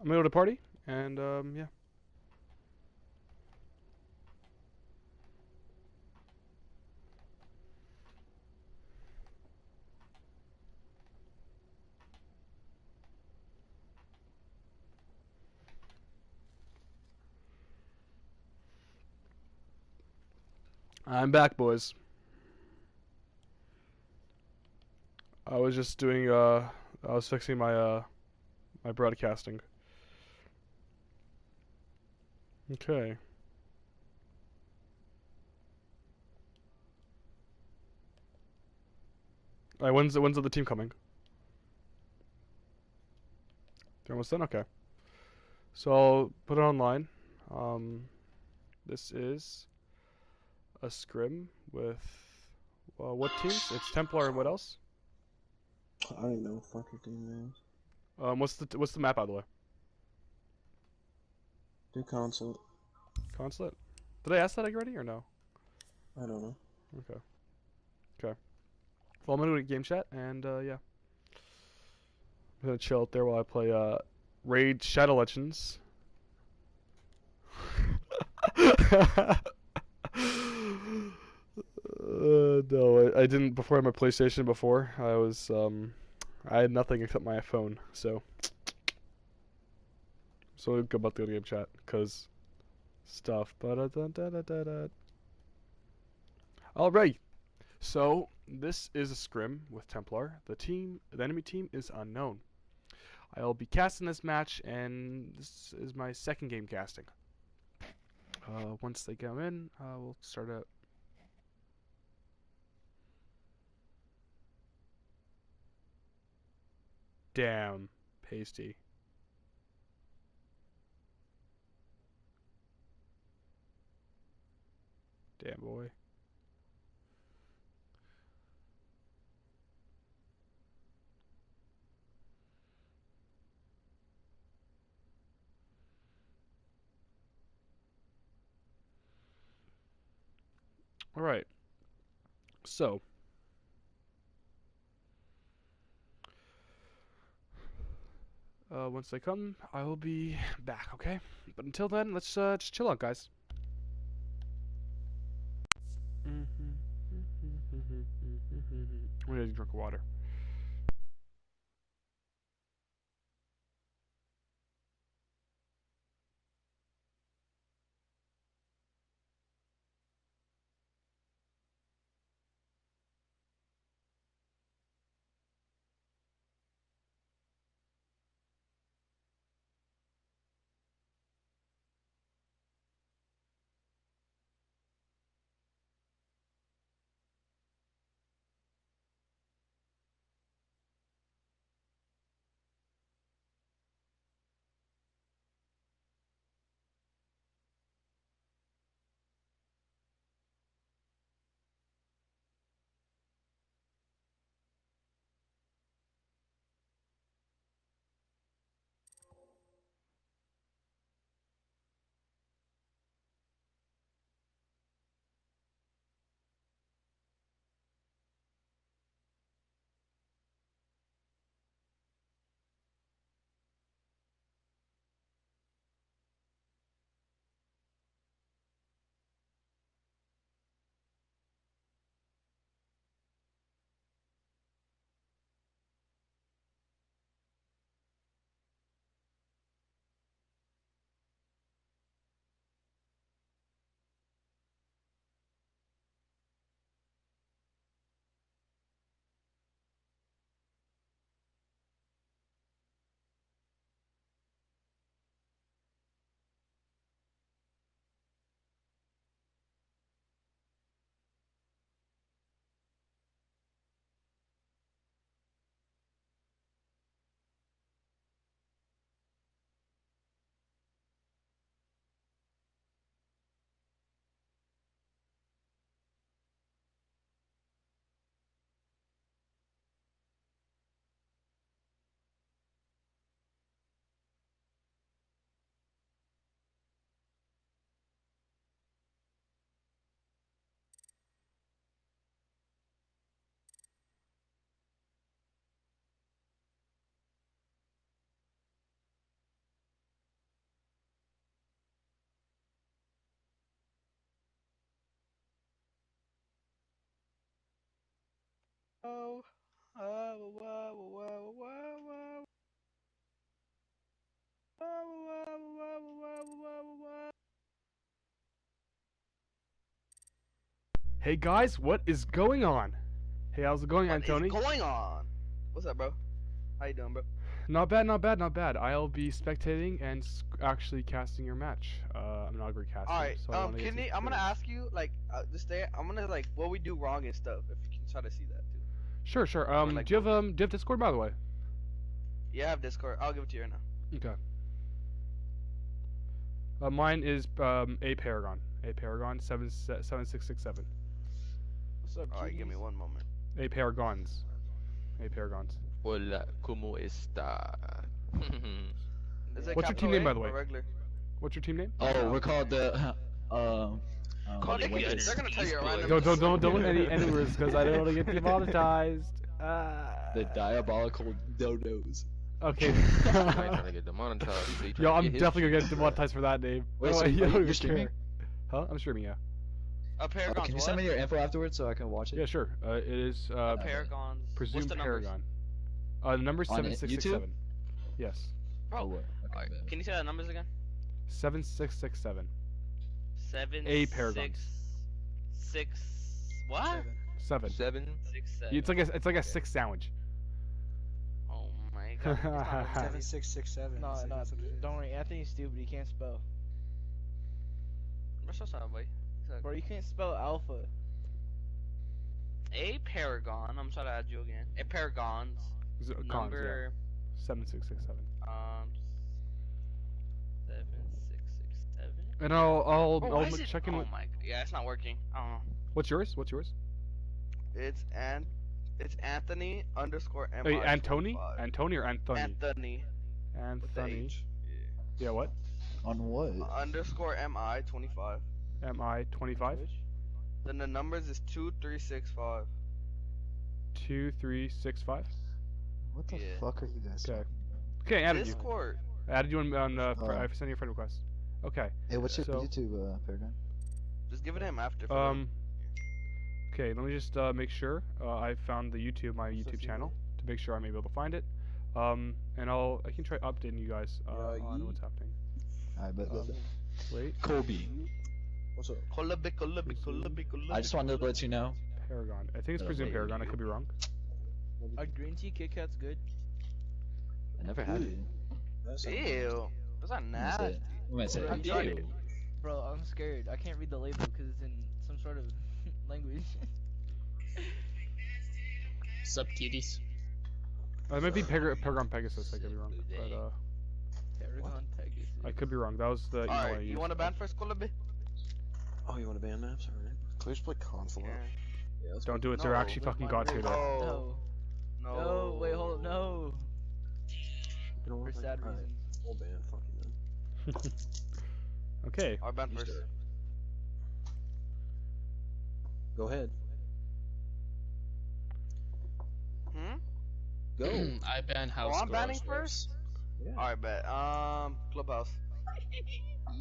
I'm gonna go to party, and yeah. I'm back, boys. I was just doing I was fixing my broadcasting. Okay. Alright, when's the other team coming? They're almost done. Okay. So I'll put it online. Um, this is a scrim with what teams? It's Templar and what else? I don't even know what fucking team names. What's the map by the way? Do console. Consulate. Did I ask that already or no? I don't know. Okay. Okay. Well, I'm gonna go to game chat and yeah, I'm gonna chill out there while I play Raid Shadow Legends. No, I didn't before I had my PlayStation. Before I had nothing except my phone. So I'm about to go to game chat because stuff. All right. So this is a scrim with Templar. The enemy team is unknown. I'll be casting this match, and this is my second game casting. Once they come in, we'll start out. Damn, pasty. Damn boy. All right. So once they come, I will be back. Okay. But until then, let's just chill out, guys. We need to drink water. Oh, oh, whoa, whoa, whoa, whoa, whoa. Hey guys, what is going on? Hey, how's it going, What is Antony? going on? What's up, bro? How you doing, bro? Not bad, not bad, not bad. I'll be spectating and actually casting your match. I'm not agree casting, All right. so I want to get some I'm gonna experience. ask you like just stay. I'm gonna like what we do wrong and stuff. If you can try to see that too. Sure, sure. Or, like, do you have Discord, by the way? Yeah, I have Discord. I'll give it to you right now. Okay. Mine is a Paragon. A Paragon 7667. What's up, All right, give me cuties? one moment. A Paragons. A Paragons. Hola, ¿cómo está? Is it What's your team capital name, A by the or way? Regular. What's your team name? Oh, we're called the Call it Wicked. They're gonna tell you a random. Don't any words because I don't want to get demonetized. the diabolical dodos. Okay. I ain't trying to get demonetized. So he trying Yo, to I'm get his definitely gonna shit. get demonetized for that name. Wait, so you you're don't even streaming? care. Huh? I'm streaming, yeah. Paragons. Can you what? send me your info afterwards so I can watch it? Yeah, sure. It is Paragons. presumed What's the numbers? Paragon. The number On 7667. Yes. Oh, what? Okay, Alright, bet. can you say the numbers again? 7667. 7, A Paragons. 6, what? 7. 7. 6, 7. It's like a 6 sandwich. Oh my god. It's not working. 7667. No, no, don't worry. Anthony's stupid. He can't spell. What's up, boy? Bro, you can't spell alpha. A Paragon. I'm trying to add you again. A Paragons. Cons, Number. yeah. 7667. 7, 6, 6, 7. And I'll why is it- check in. Oh my. Yeah, it's not working. I don't know. What's yours? What's yours? It's Anthony underscore M. Wait, Antony? Antony or Anthony? Anthony. With the Anthony. H. Yeah, what? On what? Underscore MI 25. MI 25? Then the numbers is 2365. 2365? What the Yeah. fuck are you guys Okay. talking about? Okay, added you. Discord. I added you on Oh. I sent you a friend request. Okay. Hey, what's your So- YouTube, Paragon? Just give it him after. for them. Okay, let me just make sure I found my YouTube channel to make sure I'm able to find it. And I can try updating you guys on what's happening. Alright, bet. Wait, Kobe. What's up? I just wanted to let you know. Paragon. I think it's Oh, presumed wait. Paragon. I could be wrong. A green tea Kit Kat's good. I never had it. That's Ew. Those are I'm gonna say nasty. it. I'm gonna say I it. tried Ew. it. Bro, I'm scared. I can't read the label because it's in some sort of language. Sup, cuties? It might be Paragon Pegasus. I could be wrong, but Paragon Pegasus. I could be wrong. That was the email I Alright, used. you want to ban first, Kolabi? Oh, you want to ban maps? Alright. Can we just play console? Yeah, let's Don't do it. No, They're actually with fucking my god tier rules. there. No. No. No. No, wait, hold up, no. You know For what? sad Alright, reasons. we'll ban. Fuck you, man. Okay. Alright, ban You first. start. Go ahead. Hmm? Go. I ban Oh, house I'm banning girls first? Yeah. Alright, bet. Clubhouse. Oh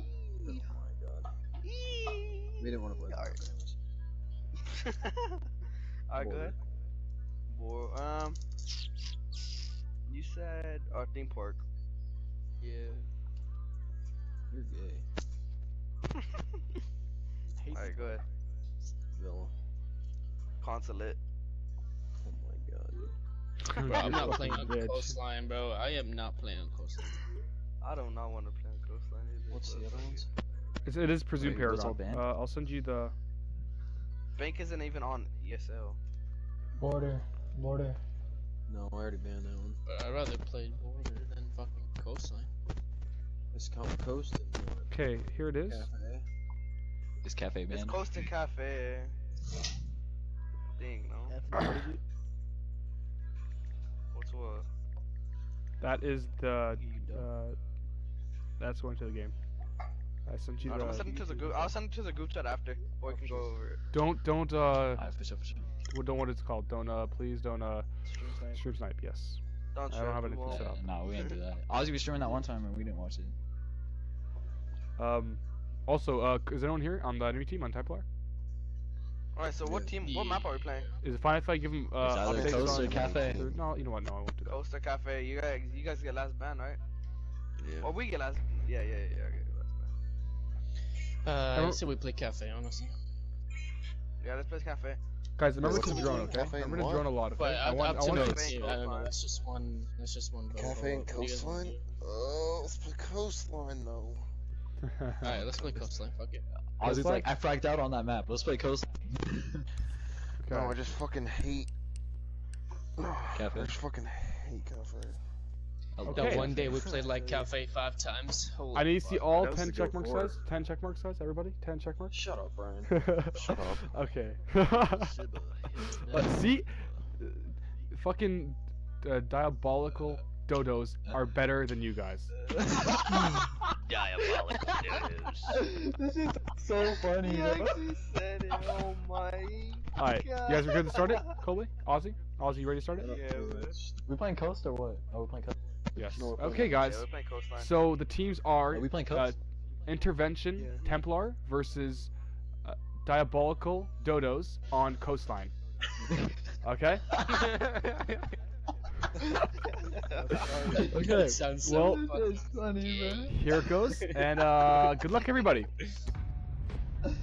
my god. We didn't want to play. Alright. that. Alright, go ahead. You said theme park. Yeah. You're gay. Alright, go ahead. Villa. Consulate. Oh my god. Bro, I'm You're not fucking playing on bitch. coastline, bro. I am not playing on coastline. I do not want to play on Coastline either. What's the but other fuck ones? It is presumed Wait, what's all Paragon. banned? I'll send you the. it. Bank isn't even on ESL. Border. No, I already banned that one. But I'd rather play border than fucking coastline. It's called Coast and Okay, here it is. Cafe. Is Cafe It's banned? Coast and Cafe. Dang, no. Anthony, what is it? What's what? That is the. That's going to the game. I sent you I'm the. gonna send it to the group. I'll send it to the group chat after, or we can go over it. Don't Alright, for sure. don't what it's called. Don't please don't Stream snipe. stream snipe. Yes. Don't I don't have we anything won't. set up. No, we didn't do that. Ozzy was streaming that one time and we didn't watch it. Also, is anyone here on the enemy team on Templar? Alright, so what team? What map are we playing? Is it fine if I give him It's either updates Coast or on- Cafe. No, you know what? No, I won't do that. Costa Cafe. You guys get last ban, right? Yeah. Or we get last. Yeah. Okay, last ban. I say we play cafe, honestly. Yeah, let's play Cafe. Guys, remember What's to the drone, between okay? Cafe and Remember to what? drone a lot, okay? But I want up to to. the to- team, I don't know. That's just one. That's just one vote. Cafe and What do you guys wanna Coastline? Oh, let's play Coastline though. do? Alright, let's play coastline. Fuck it. Ozzy's like, I fragged out on that map. Let's play Coast. No, I just fucking hate. Cafe. I just fucking hate Cafe. Okay. That one day we played like cafe 5 times. Holy I need to see fuck. all That was 10 the check go marks, for it. guys. 10 check marks, guys. Everybody, 10 check marks. Shut up, Brian. Shut up. Okay. See, fucking diabolical dodos are better than you guys. Diabolical dudes. This is so funny. He actually said it. Oh my. Alright, you guys are good to start it? Colby? Ozzy? Ozzy, you ready to start it? Yeah, man. We playing Coast or what? Oh, we're playing Coast. Yes. No, we're playing Okay, guys. Yeah, we're playing Coastline. So the teams are Are we playing Coast? Intervention Yeah. Templar versus Diabolical Dodos on Coastline. Okay? Okay, That sounds so well, fucking funny, man. here it goes, and good luck, everybody.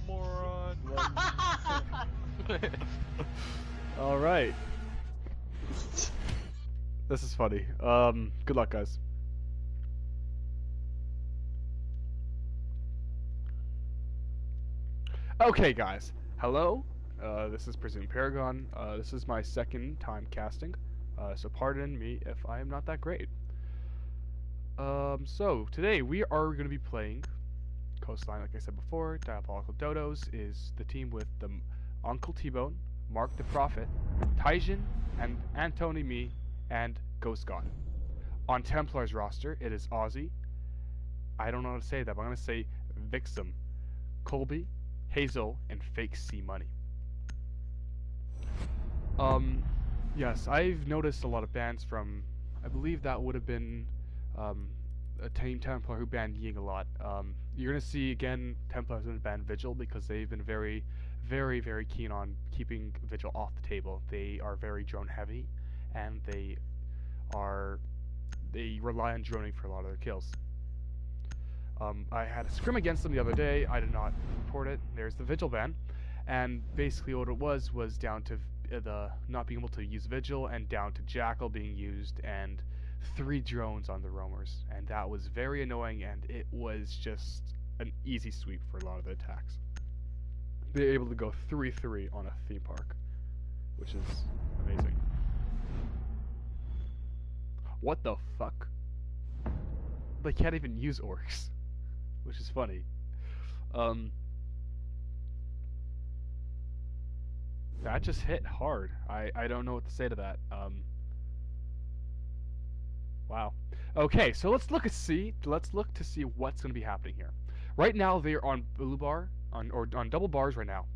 Moron. All right. This is funny. Good luck, guys. Okay, guys. Hello. This is Presumed Paragon. This is my second time casting, so pardon me if I am not that great. So today we are going to be playing Coastline, like I said before. Diabolical Dodos is the team with the Uncle T-Bone, Mark the Prophet, Taijin, and Antony Me, and Ghost God. On Templar's roster, it is Ozzy. I don't know how to say that, but I'm going to say Vixum, Colby, Hazel, and Fake C Money. Yes, I've noticed a lot of bans from, I believe that would have been a Team Templar who banned Ying a lot. You're going to see, again, Templars going to ban Vigil because they've been very, very keen on keeping Vigil off the table. They are very drone heavy, and they rely on droning for a lot of their kills. I had a scrim against them the other day. I did not report it. There's the Vigil ban, and basically what it was down to the not being able to use Vigil, and down to Jackal being used, and 3 drones on the roamers, and that was very annoying, and it was just an easy sweep for a lot of the attacks. They're able to go 3-3 on a theme park, which is amazing. What the fuck? They can't even use orcs, which is funny. That just hit hard. I don't know what to say to that. Wow. Okay, so let's look to see what's going to be happening here. Right now they're on blue bar on double bars right now.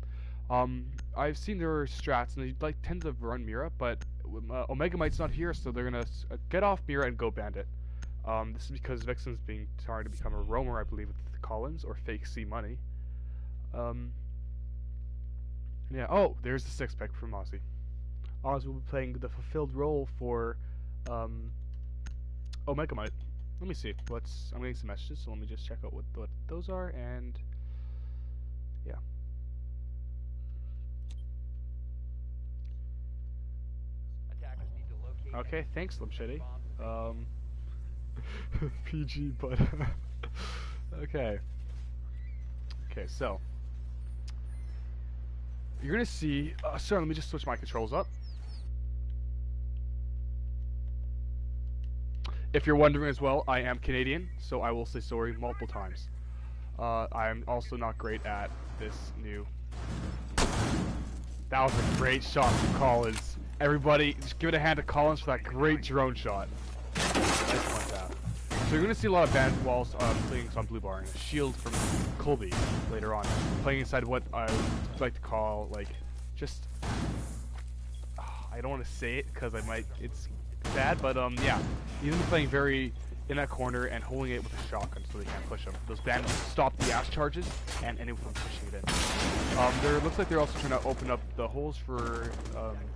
I've seen their strats and they tend to run Mira, but Omega Might's not here, so they're gonna get off Mira and go Bandit. This is because Vixen's being trying to become a roamer, I believe, with Collins or Fake C Money. Yeah. Oh, there's the 6-pack from Ozzy. Ozzy will be playing the fulfilled role for Omega Might. Let me see. I'm getting some messages, so let me just check out what those are, and yeah. Okay, thanks, Slim Shitty. PG, but okay. Okay, so you're gonna see. Sorry, let me just switch my controls up. If you're wondering as well, I am Canadian, so I will say sorry multiple times. I'm also not great at this new. That was a great shot from Collins. Everybody, just give it a hand to Collins for that great drone shot. Nice one, tap. So you're going to see a lot of band walls playing on blue bar, and a shield from Colby later on, playing inside what I would like to call, like, just... I don't want to say it, because I might... It's bad, but yeah. He's been playing very in that corner and holding it with a shotgun so they can't push him. Those bandits stop the ash charges and anyone from pushing it in. There looks like they're also trying to open up the holes for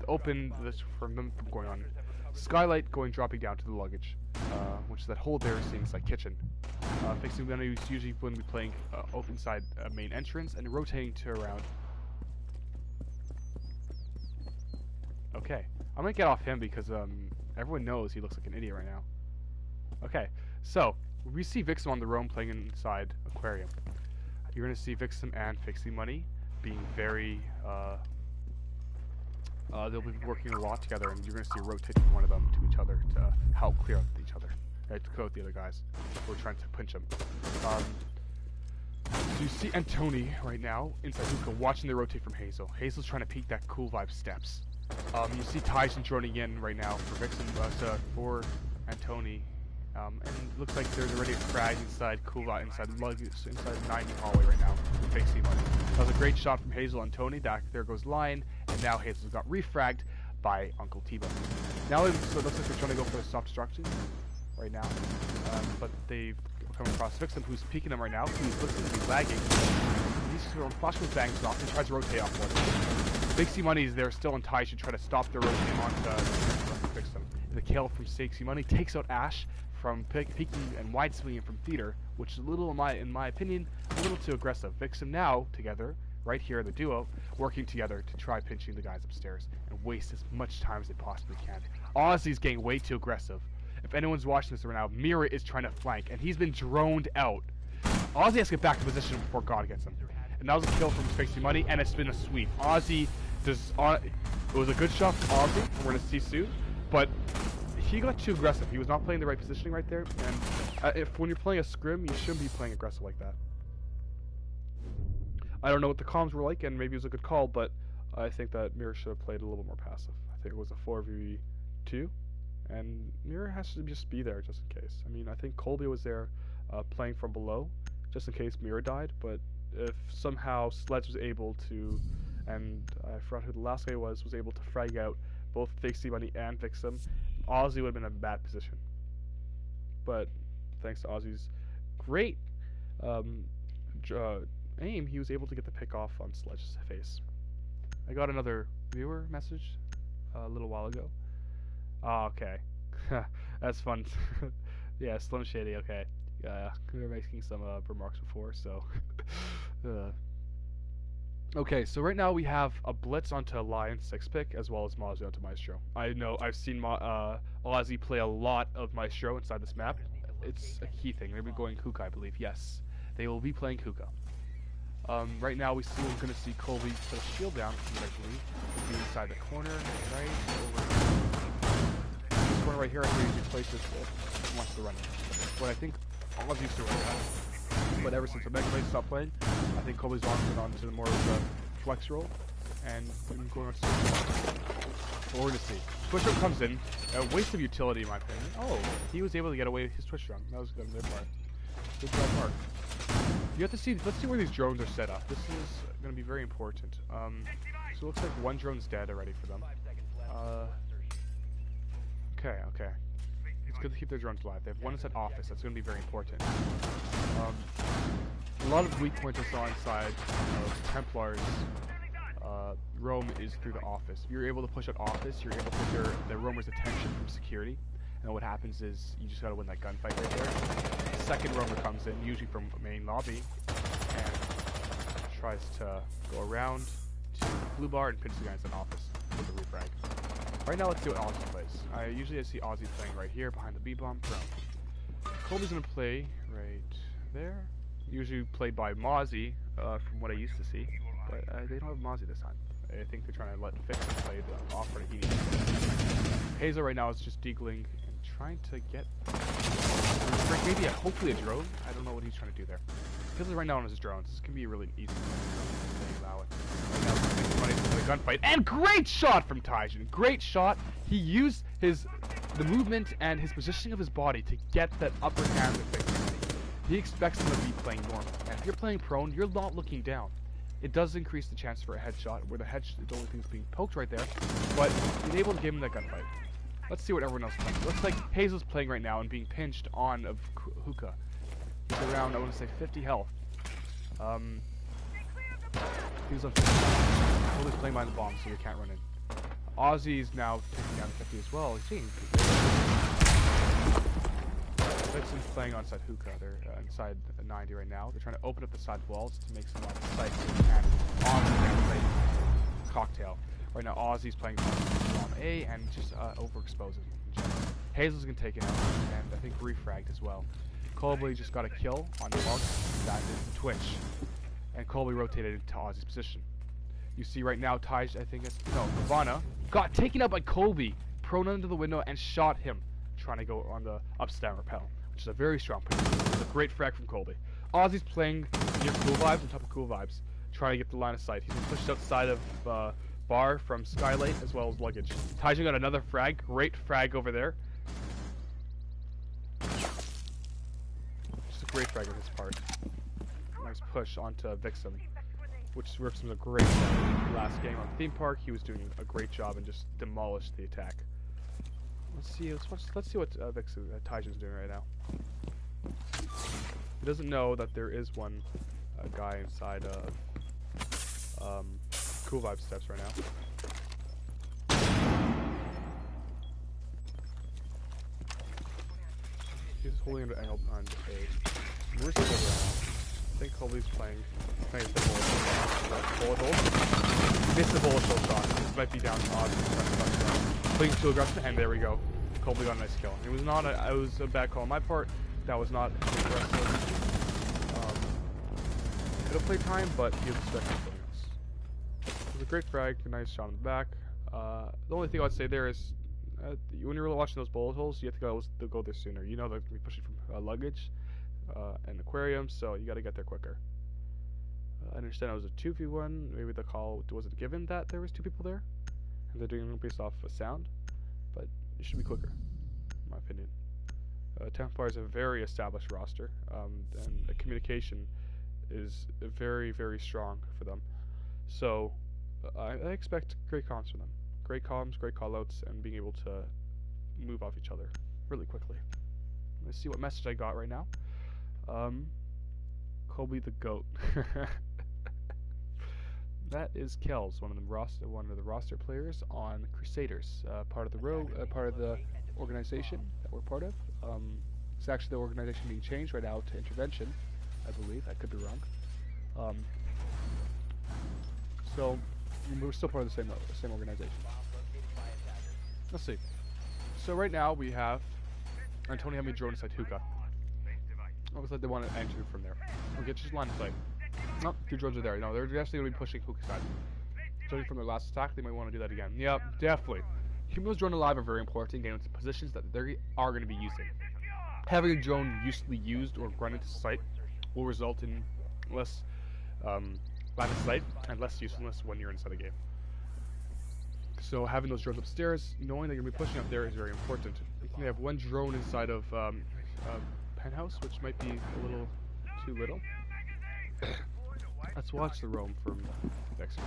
open this from them from going on. Skylight dropping down to the luggage, which is that hole there seems like kitchen. Fixing Money is usually when we playing inside main entrance and rotating to around. Okay, I'm gonna get off him because everyone knows he looks like an idiot right now. Okay, so we see Vixen on the roam playing inside Aquarium. You're gonna see Vixen and Fixing Money being very they'll be working a lot together, and you're going to see rotate from one of them to each other to help clear out each other, right, to clear out the other guys who are trying to pinch them. So you see Antony right now inside Hookah watching the rotate from Hazel. Hazel's trying to peek that cool vibe steps. You see Tyson droning in right now for Vixen, for Antony. And it looks like there's already a frag inside inside the 90 hallway right now. Fixing Money. That was a great shot from Hazel and Tony. There goes Lion, and now Hazel's got refragged by Uncle Tebow. Now it looks like they're trying to go for the stop destruction right now, but they've come across Vixen, who's peeking them right now. He looks like he's lagging. He's throwing flashbang bangs off and tries to rotate off one. Fixing Money is there still on Ty. Should try to stop the rotate onto fix them. The kill from Fixing Money takes out Ash from peeking and wide swinging from theater, which is a little, in my opinion, a little too aggressive. Vixen now together, right here, the duo, working together to try pinching the guys upstairs and waste as much time as they possibly can. Ozzy's getting way too aggressive. If anyone's watching this right now, Mira is trying to flank, and he's been droned out. Ozzy has to get back to position before God gets him. And that was a kill from Fixing Money, and it's been a sweep. Ozzy does. It was a good shot from Ozzy. We're gonna see soon, but he got too aggressive. He was not playing the right positioning right there, and if when you're playing a scrim, you shouldn't be playing aggressive like that. I don't know what the comms were like, and maybe it was a good call, but I think that Mirror should have played a little bit more passive. I think it was a 4v2, and Mirror has to just be there just in case. I mean, I think Colby was there playing from below, just in case Mirror died, but if somehow Sledge was able to, and I forgot who the last guy was able to frag out both Fixie Money and Vixen, Ozzy would have been in a bad position. But thanks to Ozzy's great aim, he was able to get the pick off on Sledge's face. I got another viewer message a little while ago. Oh, okay. That's fun. Yeah, Slim Shady, okay. We were making some remarks before, so... Okay, so right now we have a blitz onto Lion 6-pick as well as Mozzie onto Maestro. I know I've seen Ozzy play a lot of Maestro inside this map. It's a key thing. They'll be going Hookah, I believe. Yes, they will be playing Hookah. Right now we're going to see Colby put a shield down, I believe. Be inside the corner, right over this corner right here. I think he places it. Wants to run it. But I think Ozzy used to run that. But ever since the Mega Blade stopped playing, I think Colby's on to more of the flex role, and going on to what we're going to see. Twitch Run comes in, a waste of utility in my opinion. Oh, he was able to get away with his Twitch Run. That was good on their part. Good job, Mark. You have to see, let's see where these drones are set up. This is going to be very important. So it looks like one drone's dead already for them. Okay. It's good to keep their drones alive. They have one inside office. That's going to be very important. A lot of weak points I saw inside of Templar's roam is through the office. If you're able to push out office, you're able to put the roamer's attention from security. And what happens is you just got to win that gunfight right there. The second roamer comes in, usually from main lobby, and tries to go around to blue bar and pinch the guy inside office with a refrag. Right now, let's see what Ozzy plays. I see Ozzy playing right here behind the B-bomb prone. Colby's gonna play right there. Usually played by Mozzie, from what I used to see, but they don't have Mozzie this time. I think they're trying to let Fixen play the offer that he needs. Hazel right now is just deagling and trying to get maybe hopefully a drone. I don't know what he's trying to do there. Hazel right now on his drones. This can be really easy. Allow it. Right now, he's running into the gunfight, and great shot from Taijin. Great shot. He used the movement and his positioning of his body to get that upper hand with Fixen. He expects him to be playing normal, and if you're playing prone, you're not looking down. It does increase the chance for a headshot, where the only thing that's being poked right there, but he's able to give him that gunfight. Let's see what everyone else is playing. Looks like Hazel's playing right now and being pinched on of Hookah. He's around, I want to say, 50 health. He's on 50 health. Colby's playing behind the bomb, so we can't run in. Ozzy's now taking down 50 as well. He's seeing Vixen's playing on side Hookah. They're inside 90 right now. They're trying to open up the side walls to make some line of sight so they can on the cocktail. Right now, Ozzy's playing bomb A and just overexposing. Hazel's gonna take it out, and I think refragged as well. Colby just got a kill on the mark. That is the Twitch, and Colby rotated into Ozzy's position. You see right now, Taj, I think it's Nirvana got taken out by Colby, prone under the window, and shot him, trying to go on the upstand rappel, which is a very strong position. It's a great frag from Colby. Ozzy's playing near Cool Vibes on top of Cool Vibes, trying to get the line of sight. He's been pushed outside of Bar from Skylight as well as Luggage. Taijin got another frag. Great frag over there. Just a great frag on his part. Nice push onto Vixen, which works was a great last game on Theme Park. He was doing a great job and just demolished the attack. Let's see what Vixen Taijin's doing right now. He doesn't know that there is one guy inside Cool Vibe steps right now. He's holding an angle behind A. Where's Colby right now? I think Colby's playing the bullet hole. Missed the bullet hole shot. This might be down to Ozzy. Playing too aggressive, and there we go. Colby got a nice kill. It was not it was a bad call on my part. That was not aggressive. Could have played time, but he was expecting something else. It was a great frag, a nice shot in the back. The only thing I'd say there is, when you're watching those bullet holes, you have to go there sooner. You know they're going to be pushing from Luggage and Aquarium, so you got to get there quicker. I understand it was a 2v1. Maybe the call wasn't given that there was two people there, and they're doing it based off a sound, but it should be quicker, in my opinion. Templar is a very established roster, and the communication is very, very strong for them. So I expect great comms from them. Great comms, great callouts, and being able to move off each other really quickly. Let's see what message I got right now. Colby the GOAT. That is Kells, one of the roster players on Crusaders, part of the organization that we're part of. It's actually the organization being changed right now to Intervention, I believe. I could be wrong. So we're still part of the same organization. Let's see. So right now we have Antonio having drone inside Hookah. Looks like they want to enter from there. We'll get just line of sight. Nope, two drones are there. No, they're definitely going to be pushing Hookah side. Judging from their last attack, they might want to do that again. Yep, definitely. Keeping those drone alive are very important, getting into positions that they are going to be using. Having a drone usually used or run into sight will result in less line of sight and less usefulness when you're inside a game. So having those drones upstairs, knowing that you're going to be pushing up there is very important. They have one drone inside of Penthouse, which might be a little too little. Let's watch the roam from Vexen.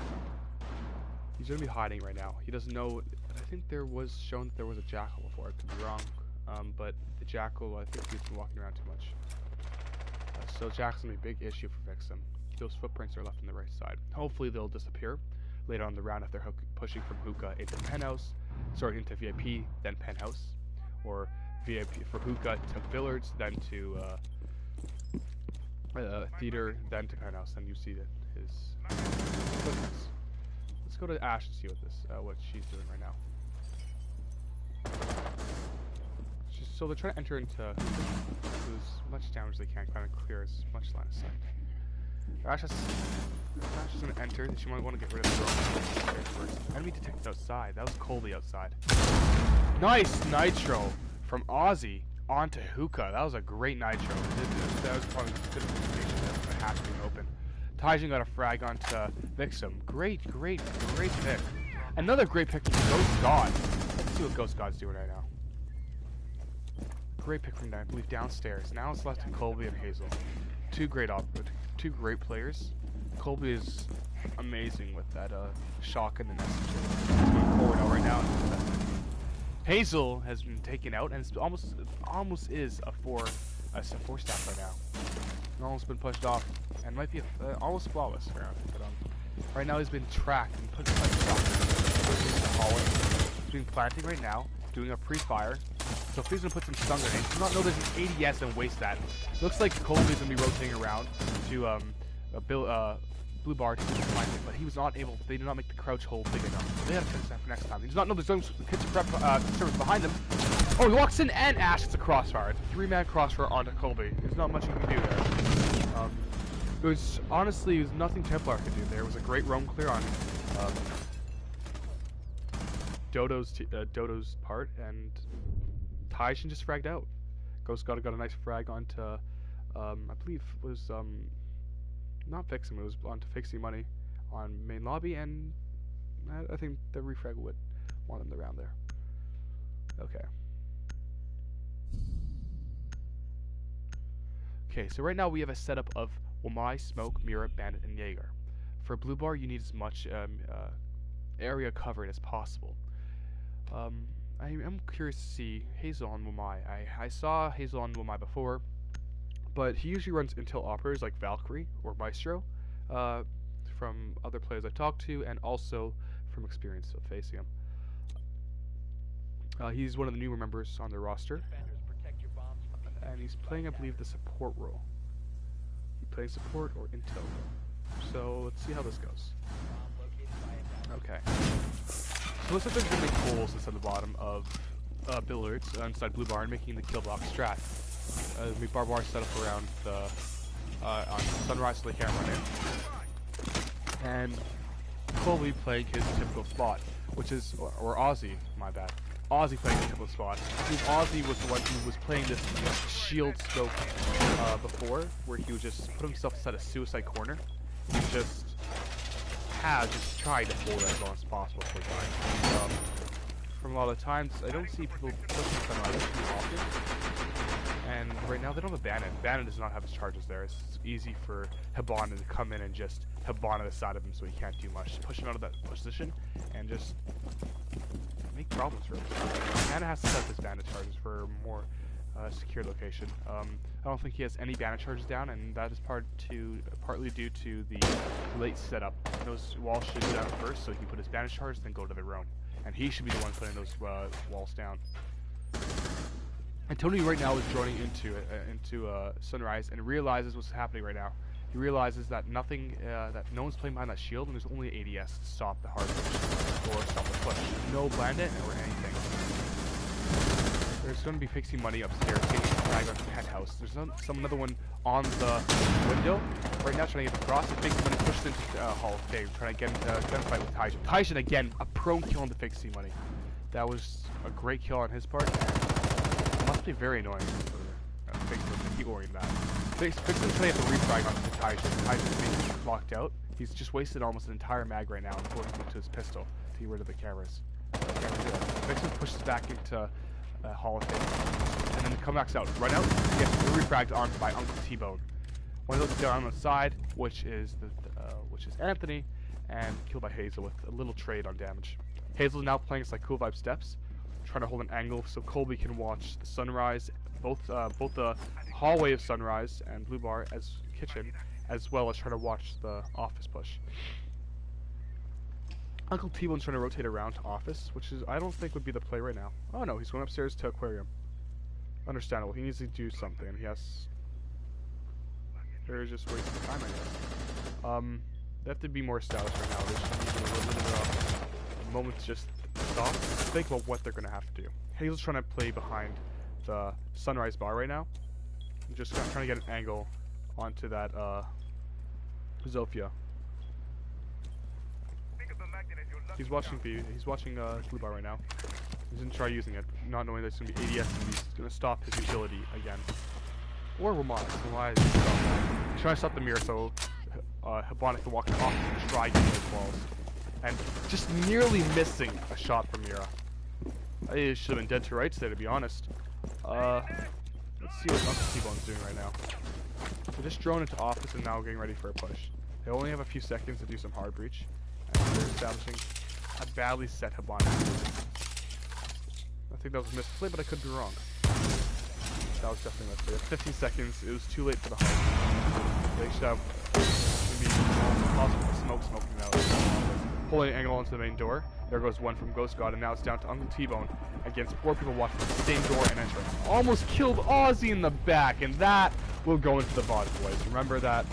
He's going to be hiding right now. He doesn't know. I think there was shown that there was a jackal before. I could be wrong. But the jackal, I think he's been walking around too much. So jackal's going to be a big issue for Vexen. Those footprints are left on the right side. Hopefully they'll disappear later on in the round if they're pushing from Hookah into Penthouse. Sorry, into VIP, then Penthouse. Or VIP for Hookah to Billards, then to Theater, then to Penthouse. Then you see that his footprints. Let's go to Ash and see what she's doing right now. So they're trying to enter into do as much damage as they can, kind of clear as much line of sight. Ash is going to enter, and she might want to get rid of the drone first. Enemy detected outside. That was Colby outside. Nice nitro from Ozzy onto Hookah. That was a great nitro. That was probably a good information that the hatch being open. Taijin got a frag onto Vixen. Great pick. Another great pick from Ghost God. Let's see what Ghost God's doing right now. Great pick from, I believe, downstairs. Now it's left to Colby and Hazel. Two great players. Colby is amazing with that shock and the message. He's going forward out right now. Hazel has been taken out, and it's almost is a four stack right now. Almost been pushed off, and might be almost flawless round. But right now he's been tracked and put in the hallway. He's been planting right now, doing a pre-fire. So if he's gonna put some stun grenades, he does not know there's an ADS and waste that. Looks like Colby's gonna be rotating around to blue bar to planting, but he was not able. They did not make the crouch hold big enough. So they have to fix that for next time. He does not know there's some kitchen prep service behind him. Oh, he walks in and Ash gets a crossfire. It's a 3-man crossfire onto Colby. There's not much you can do there. It was honestly, it was nothing Templar could do there. It was a great roam clear on Dodo's part, and Taishin just fragged out. Ghost got a nice frag onto, I believe it was not fixing. It was onto fixing money on main lobby, and I think the refrag would want him around there. Okay. Okay, so right now we have a setup of Wamai, Smoke, Mira, Bandit, and Jaeger. For Blue Bar, you need as much area covered as possible. I am curious to see Hazel on Wamai. I saw Hazel on Wamai before, but he usually runs intel operators like Valkyrie or Maestro from other players I talked to, and also from experience of facing him. He's one of the newer members on the roster, and he's playing, I believe, the support role. He plays support or intel role. So let's see how this goes. Okay. So looks like there's gonna be holes inside the bottom of Billards inside Blue Bar, making the kill box strat. We bar set up around the on Sunrise so they can't run in, and Colby playing his typical spot, which is or Ozzy, my bad. Ozzy playing his typical spot. I believe Ozzy was the one who was playing this shield scope before, where he would just put himself inside a suicide corner. He just tried to hold it as long as possible for time. From a lot of times, I don't see people pushing Sunrise too often. And right now they don't have a Bandit. Bandit does not have his charges there. It's easy for Hibana to come in and just Hibana the side of him so he can't do much. Push him out of that position and just make problems for him. Bandit has to set his Bandit charges for a more secure location. I don't think he has any Bandit charges down, and that is partly due to the late setup. Those walls should go down first, so he can put his Bandit charges, then go to the roam. And he should be the one putting those walls down. And Tony right now is joining into Sunrise and realizes what's happening right now. He realizes that that no one's playing behind that shield, and there's only ADS to stop the hard push or stop the push. No Bandit or anything. There's going to be fixing money upstairs, getting drag on the penthouse. There's another one on the window right now trying to get across. Fixing money pushed into Hall of Fame, trying to get into a gunfight with Taishin. Taishin again, a prone kill on the fixing money. That was a great kill on his part. It must be very annoying for Fixin to keep worrying that. Fixin's trying to get the refrag onto Taishin. Taishin's being locked out. He's just wasted almost an entire mag right now and pulling him to his pistol to get rid of the cameras. Fixin pushes back into Hall of Fame, and then the comebacks out. Run out, gets refragged on by Uncle T-Bone. One of those down on the side, which is Anthony, and killed by Hazel with a little trade on damage. Hazel's now playing like Cool Vibe Steps, trying to hold an angle so Colby can watch the sunrise, both the hallway of Sunrise and Blue Bar as kitchen, as well as trying to watch the office push. Uncle T-Bone's trying to rotate around to office, which is I don't think would be the play right now. Oh no, he's going upstairs to aquarium. Understandable. He needs to do something. They're just wasting time, I guess. They have to be more stylish right now. They should need a little bit of a moment to just stop, think about what they're going to have to do. Hazel's trying to play behind the Sunrise bar right now. Just trying to get an angle onto that Zofia. He's watching Blue Bar right now. He's gonna try using it, not knowing that it's gonna be ADS and he's gonna stop his utility again. Or Ramon. He's trying to stop the mirror so Hibana can walk off and try getting those walls. And just nearly missing a shot from Mira. I should have been dead to rights there, to be honest. Let's see what Uncle T-Bone's doing right now. They're just drone into office and now getting ready for a push. They only have a few seconds to do some hard breach. And they're establishing a badly set Hibana. I think that was a misplay, but I could be wrong. That was definitely a misplay. 15 seconds. It was too late for the heart. They should have maybe possible smoking out. Pulling an angle onto the main door. There goes one from Ghost God, and now it's down to Uncle T-Bone against 4 people watching the same door and entering. Almost killed Ozzy in the back, and that will go into the VOD, boys. Remember that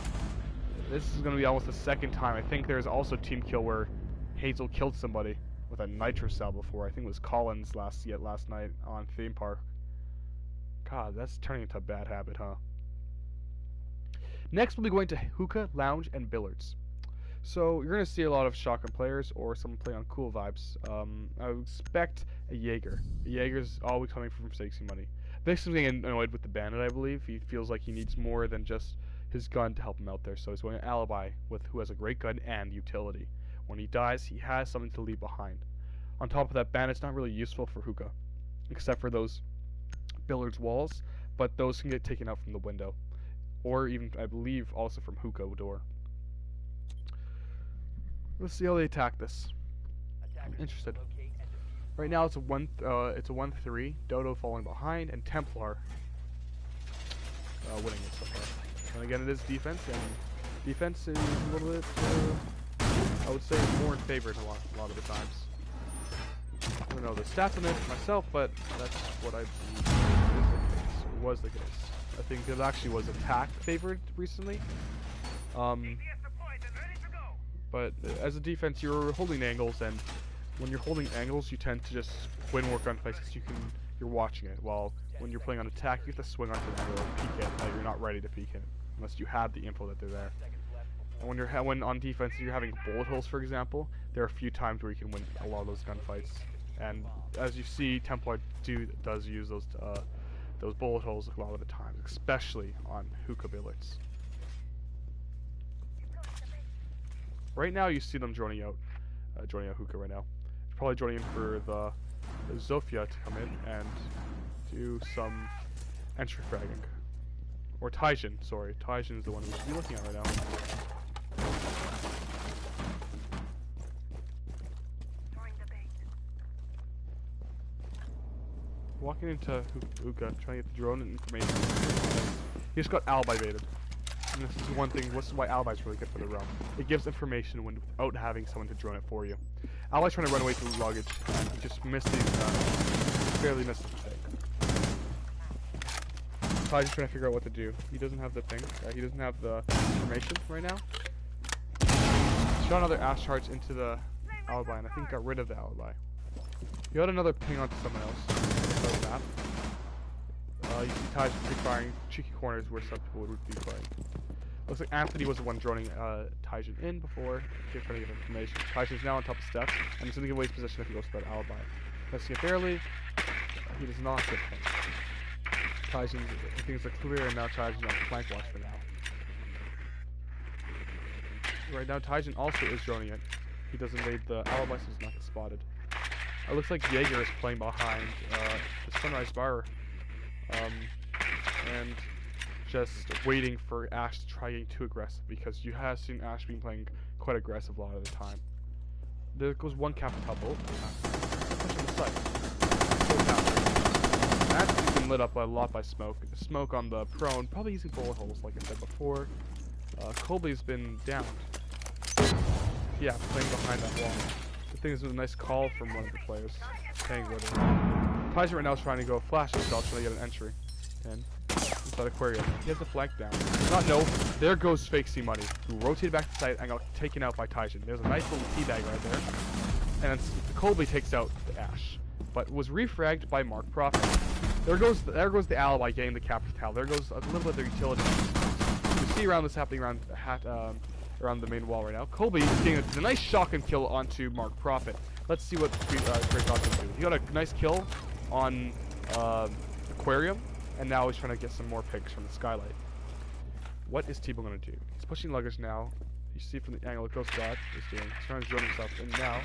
this is going to be almost the second time. I think there's also team kill where Hazel killed somebody with a nitro cell before. I think it was Collins last night on Theme Park. God, that's turning into a bad habit, huh? Next, we'll be going to hookah, lounge, and billiards. So you're going to see a lot of shotgun players or someone playing on cool vibes. I would expect a Jaeger. A Jaeger's always coming from Stakesy money. Vixen's getting annoyed with the bandit, I believe. He feels like he needs more than just his gun to help him out there, so he's going to alibi with who has a great gun and utility. When he dies, he has something to leave behind. On top of that, bandit's not really useful for hookah, except for those billiards walls, but those can get taken out from the window, or even, I believe, also from hookah door. Let's see how they attack this. I'm interested. Right now it's a 1-3. Dodo falling behind, and Templar winning it so far. And again, it is defense, and defense is a little bit, I would say, more in favor a lot of the times. I don't know the stats on it myself, but that's what I believe was the case. I think it actually was attack favored recently. But as a defense, you're holding angles, and when you're holding angles, you tend to just win more gunfights because you're watching it. While when you're playing on attack, you have to swing onto the angle and peek it. You're not ready to peek it unless you have the info that they're there. And when on defense, you're having bullet holes, for example. There are a few times where you can win a lot of those gunfights. And as you see, Templar does use those bullet holes a lot of the times, especially on hookah billiards. Right now, you see them joining out hookah right now. They're probably joining in for the Zofia to come in and do some entry fragging. Or Taijin, sorry. Taijin is the one we should be looking at right now. Walking into hookah, trying to get the drone information. He just got alibi baited. And this is one thing, this is why alibi is really good for the realm. It gives information without having someone to drone it for you. Alibi's trying to run away through luggage, and he just missed barely missed the mistake. Ty's trying to figure out what to do. He doesn't have the ping, he doesn't have the information right now. Shot another Ash Charge into the alibi, and I think got rid of the alibi. He got another ping onto someone else. Map. You see Ty's firing cheeky corners where some people would be playing. Looks like Anthony was the one droning Taijin in before, trying to get information. Taijin's now on top of steps, and he's going to give away his position if he goes to that alibi. Missing it barely. He does not get pinned. Taijin, things are clear, and now Taijin's on flank watch for now. Right now, Taijin also is droning it. He doesn't lead the alibi, so does not get spotted. It looks like Jaeger is playing behind the Sunrise Bar, and just waiting for Ash to try getting too aggressive, because you have seen Ash being playing quite aggressive a lot of the time. There goes one cap double. Push on the side. That's been lit up a lot by smoke. Smoke on the prone, probably using bullet holes like I said before. Colby's been downed. Yeah, playing behind that wall. I think this was a nice call from one of the players. Paying with it. Taijin right now is trying to go flash himself, trying to get an entry. And inside Aquarium. He has the flank down. No, there goes Fake C Money, who rotated back to site and got taken out by Taijin. There's a nice little teabag right there. And then Colby takes out the Ash, but was refragged by Mark Profit. There goes the alibi getting the capture towel. There goes a little bit of the utility. You see around this happening around the main wall right now. Colby is getting a nice shotgun kill onto Mark Profit. Let's see what Great God's gonna do. He got a nice kill on Aquarium, and now he's trying to get some more pigs from the skylight. What is T-Bone gonna do? He's pushing luggage now. You see from the angle what Ghost God is doing. He's trying to drone himself, and now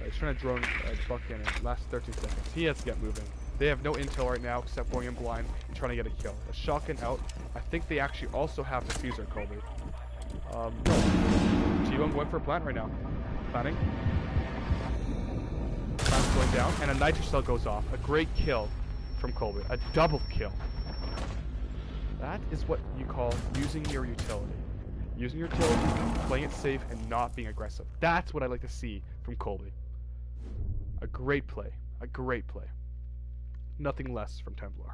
he's trying to drone Buck in the last 13 seconds. He has to get moving. They have no intel right now except going in blind and trying to get a kill. A shotgun out. I think they actually also have diffuser, Colby. T-Bone going for a plant right now. Planning. Plant's going down, and a nitro cell goes off. A great kill from Colby. A double kill. That is what you call using your utility. Using your utility, playing it safe, and not being aggressive. That's what I like to see from Colby. A great play. A great play. Nothing less from Templar.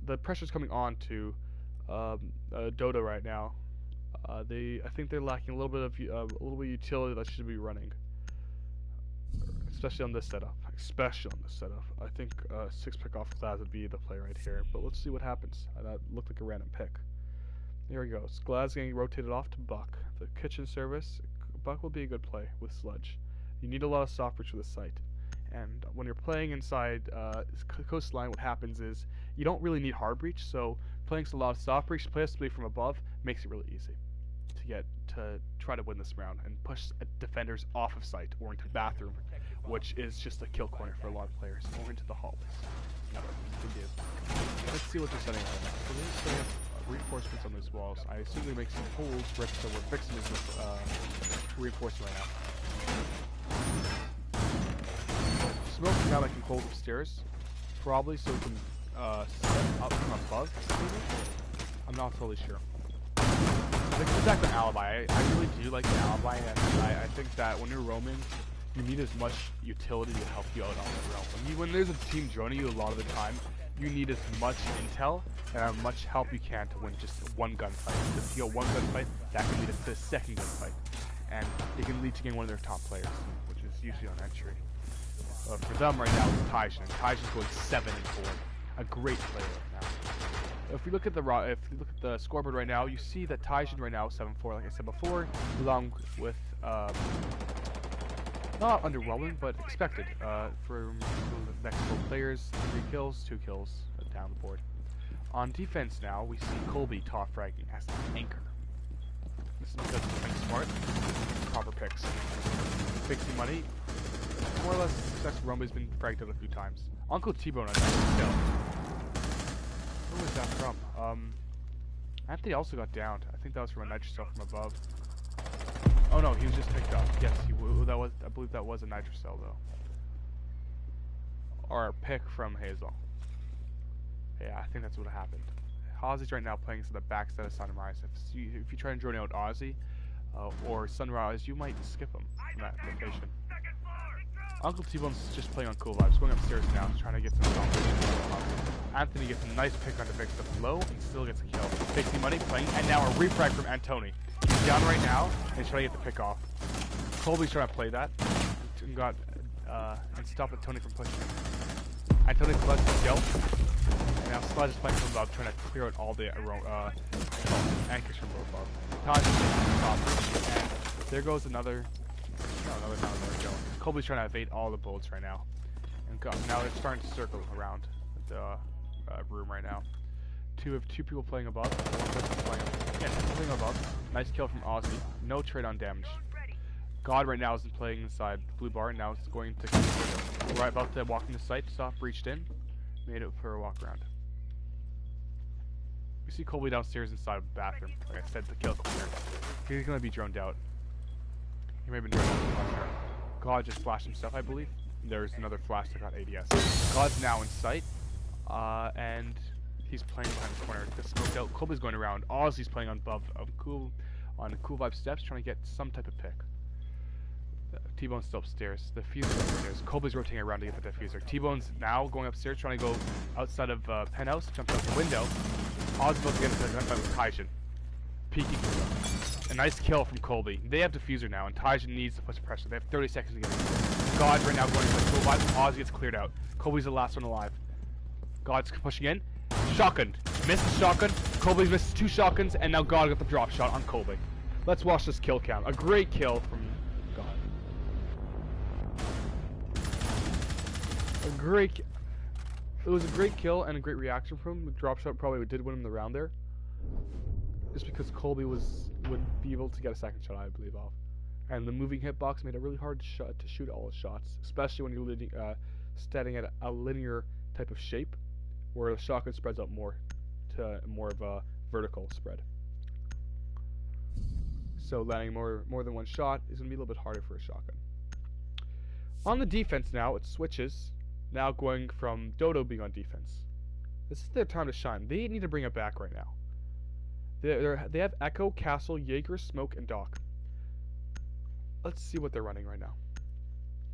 The pressure's coming on to Dota right now. I think they're lacking a little bit of utility that should be running, especially on this setup. I think 6 pick off Glaz would be the play right here. But let's see what happens. That looked like a random pick. Here he goes. Glaz getting rotated off to Buck. The kitchen service. Buck will be a good play with Sludge. You need a lot of soft breach for the site. And when you're playing inside coastline, what happens is you don't really need hard breach. So playing a lot of soft breach, play us from above, makes it really easy to try to win this round and push defenders off of site or into the bathroom, which is just a kill corner for a lot of players, or into the hallways. Let's see what they're setting up now. So they're setting up reinforcements on these walls. I assume they make some holes right so we're fixing this with reinforcement right now. Smoke now that can hold upstairs, probably so we can set up from above, maybe? I'm not totally sure. Like, it's back to Alibi. I really do like the Alibi, and I think that when you're roaming, you need as much utility to help you out on the roam. When there's a team joining you a lot of the time, you need as much intel and as much help you can to win just one gunfight. If you get one gunfight, that can lead to the second gunfight, and it can lead to getting one of their top players, which is usually on entry. For them right now, it's Taishin. Taishin's going 7-4. A great player right now. If we look at the scoreboard right now, you see that Taishin right now is 7-4, like I said before, along with not underwhelming, but expected for the next 4 players. 3 kills, 2 kills down the board. On defense now, we see Colby top fragging as an anchor. This is because he's playing smart, proper picks. Fixing money, more or less success. Rumby's been fragged out a few times. Uncle T-Bone on that kill. Where was that from? Anthony also got downed. I think that was from a nitro cell from above. Oh no, he was just picked up. Yes, I believe that was a nitro cell though. Or a pick from Hazel. Yeah, I think that's what happened. Ozzy's right now playing to the backside of Sunrise. If you try and join out Ozzy or Sunrise, you might skip him from that location. Uncle T-Bone's just playing on cool vibes, going upstairs now, trying to get some domination. Anthony gets a nice pick on the Vix up low and still gets a kill. Fixing money, playing, and now a refrag from Antoni. He's down right now and he's trying to get the pick off. Colby's trying to play that and stop Tony from pushing him. Antoni collects the kill, and now Sludge is playing from above, trying to clear out all the anchors from above. Taj is taking the top, and there goes another. No, there we go. Colby's trying to evade all the bullets right now, and now they're starting to circle around the room right now. Two people playing above, one person playing above. Nice kill from Ozzy. No trade on damage. God right now isn't playing inside the blue bar. Now it's going to right about to walk into site. Stop, breached in, made it for a walk around. We see Colby downstairs inside of the bathroom. Like I said, the kill corner. He's gonna be droned out. He may have been droned out. God just flashed himself, I believe. There's another flash that got ADS. God's now in sight, and he's playing behind the corner. Gets smoked out. Colby's going around. Ozzy's playing on cool vibe steps, trying to get some type of pick. T-Bone's still upstairs. The fuser upstairs. Colby's rotating around to get the diffuser. T-Bone's now going upstairs, trying to go outside of penthouse, jump out the window. Ozzy's about to get into the gunfight with Taishin. Peeking. A nice kill from Colby. They have diffuser now, and Taishin needs to push pressure. They have 30 seconds to get it. God right now going to cool vibe. Ozzy gets cleared out. Colby's the last one alive. God's pushing in. Shotgun. Missed the shotgun. Colby's missed 2 shotguns, and now God got the drop shot on Colby. Let's watch this kill count. A great kill from God. It was a great kill and a great reaction from him. The drop shot probably did win him the round there. Just because Colby would be able to get a second shot, I believe, off. And the moving hitbox made it really hard to shoot all his shots, especially when you're standing at a linear type of shape, where the shotgun spreads out more to more of a vertical spread. So landing more than one shot is going to be a little bit harder for a shotgun. On the defense now, it switches. Now going from Dodo being on defense. This is their time to shine. They need to bring it back right now. They have Echo, Castle, Jaeger, Smoke, and Doc. Let's see what they're running right now.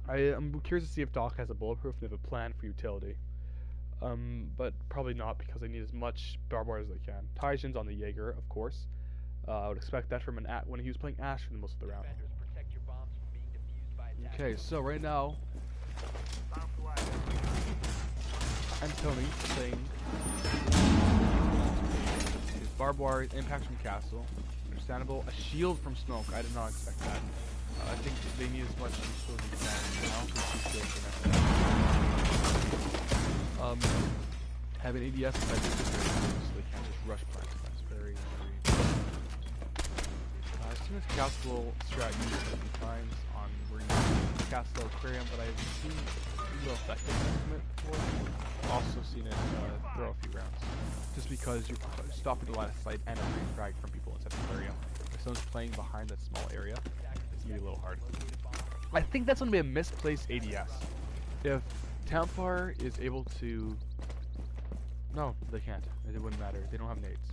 I'm curious to see if Doc has a bulletproof and they have a plan for utility. But probably not because they need as much barbed wire as they can. Taijin's on the Jaeger, of course. I would expect that from when he was playing Ash for the most of the round. Okay, so right now, I'm Tony playing barbed wire, impact from Castle. Understandable. A shield from Smoke. I did not expect that. I think they need as much shield as they can. I don't think 2 shields are necessary. Having ADS is very good, so they can't just rush plants. That's very, very. As soon as Castle strat used a few times on where you use Castle Aquarium, but I've seen real effective from it before. Also seen it throw a few rounds. Just because you're stopping the line of sight and a free frag from people inside the area. If someone's playing behind that small area, it's gonna be a little hard. I think that's gonna be a misplaced ADS. If Templar is able to... No, they can't. It wouldn't matter. They don't have nades.